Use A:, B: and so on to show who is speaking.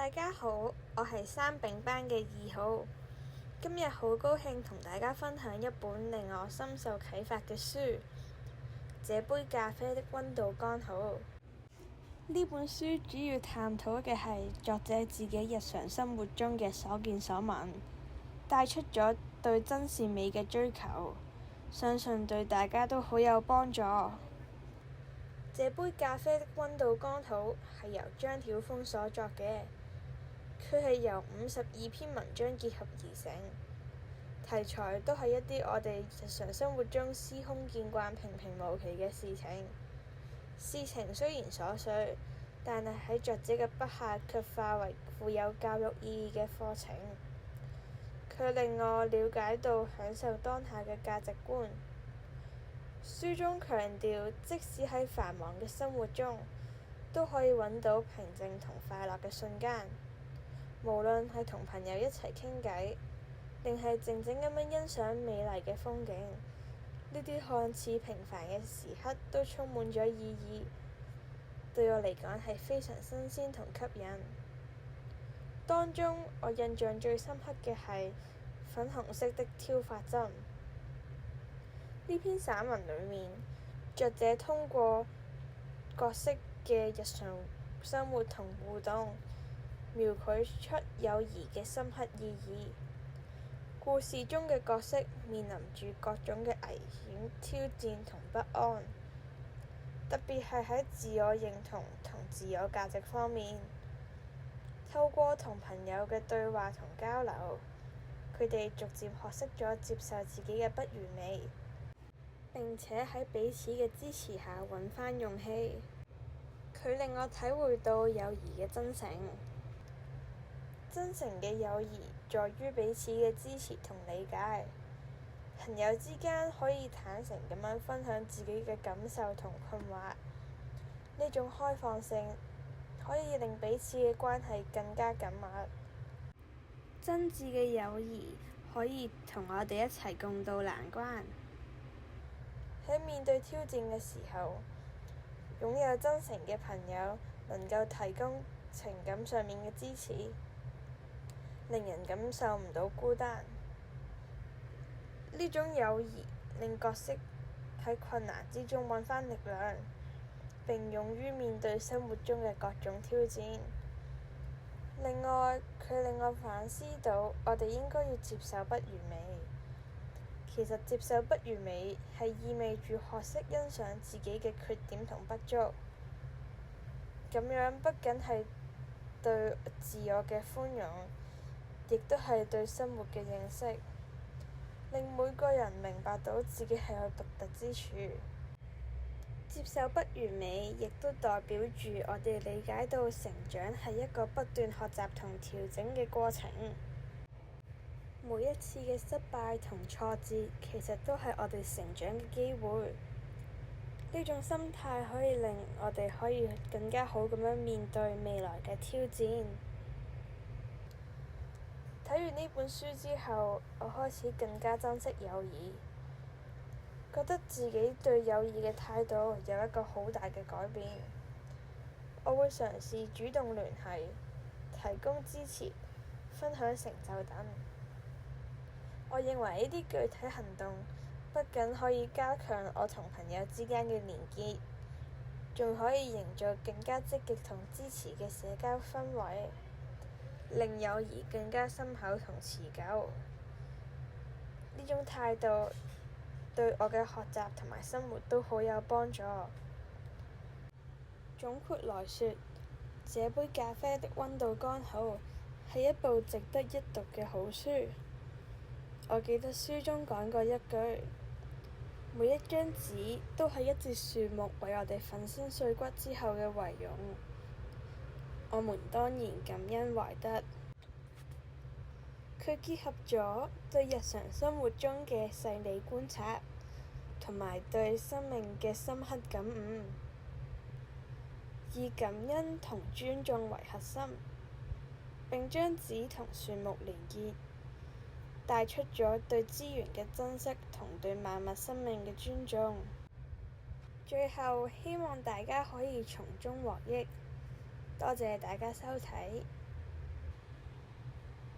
A: 大家好，我係三丙班嘅2號。今日好高興同大家分享一本令我深受啟發嘅書《這杯咖啡的溫度剛好》。呢本書主要探討嘅係作者自己日常生活中嘅所見所聞，帶出咗對真善美嘅追求，相信對大家都好有幫助。這杯咖啡的溫度剛好係由張曉峰所作嘅，佢係由52篇文章結合而成，題材都係一啲我哋日常生活中司空見慣、平平無奇嘅事情。事情雖然瑣碎，但係喺作者嘅筆下卻化為富有教育意義嘅課程。佢令我了解到享受當下嘅價值觀。書中強調，即使喺繁忙嘅生活中，都可以揾到平靜同快樂嘅瞬間。無論係同朋友一齊傾偈，定係靜靜咁樣欣賞美麗嘅風景，呢啲看似平凡嘅時刻都充滿咗意義。對我嚟講係非常新鮮同吸引。當中我印象最深刻嘅係粉紅色的挑髮針。呢篇散文裡面，作者通過角色嘅日常生活同互動，描繪出友誼嘅深刻意義。故事中嘅角色面臨住各種嘅危險、挑戰同不安，特別係喺自我認同同自我價值方面。透過同朋友嘅對話同交流，佢哋逐漸學識咗接受自己嘅不完美，並且喺彼此嘅支持下揾返勇氣。佢令我體會到友誼嘅真誠。真誠嘅友誼在於彼此嘅支持同理解。朋友之間可以坦誠咁樣分享自己嘅感受同困惑，呢種開放性可以令彼此嘅關係更加緊密。真摯嘅友誼可以同我哋一齊共度難關。喺面對挑戰嘅時候，擁有真誠嘅朋友能夠提供情感上面嘅支持，令人感受唔到孤單。呢種友誼令角色喺困難之中揾返力量，並勇於面對生活中嘅各種挑戰。另外，佢令我反思到，我哋應該要接受不完美。其實接受不完美係意味住學識欣賞自己嘅缺點同不足。咁樣不僅係對自我嘅寬容，亦都係對生活嘅認識，令每個人明白到自己係有獨特之處。接受不完美，亦都代表住我哋理解到成長係一個不斷學習同調整嘅過程。每一次嘅失敗同挫折，其實都係我哋成長嘅機會。呢種心態可以令我哋可以更加好咁樣面對未來嘅挑戰。睇完呢本書之後，我開始更加珍惜友誼，覺得自己對友誼嘅態度有一個好大嘅改變。我會嘗試主動聯繫，提供支持，分享成就等。我認為呢啲具體行動不僅可以加強我同朋友之間嘅連結，仲可以營造更加積極同支持嘅社交氛圍，令友誼更加深厚同持久。呢種態度對我嘅學習同埋生活都好有幫助。總括來說，這杯咖啡的溫度剛好係一部值得一讀嘅好書。我記得書中講過一句：每一張紙都係一節樹木為我哋粉身碎骨之後嘅遺容。我們當然感恩懷德。佢結合咗對日常生活中嘅細膩觀察，同埋對生命嘅深刻感悟，以感恩同尊重為核心，並將紙同樹木連結，帶出咗對資源嘅珍惜同對萬物生命嘅尊重。最後，希望大家可以從中獲益。多謝大家收睇。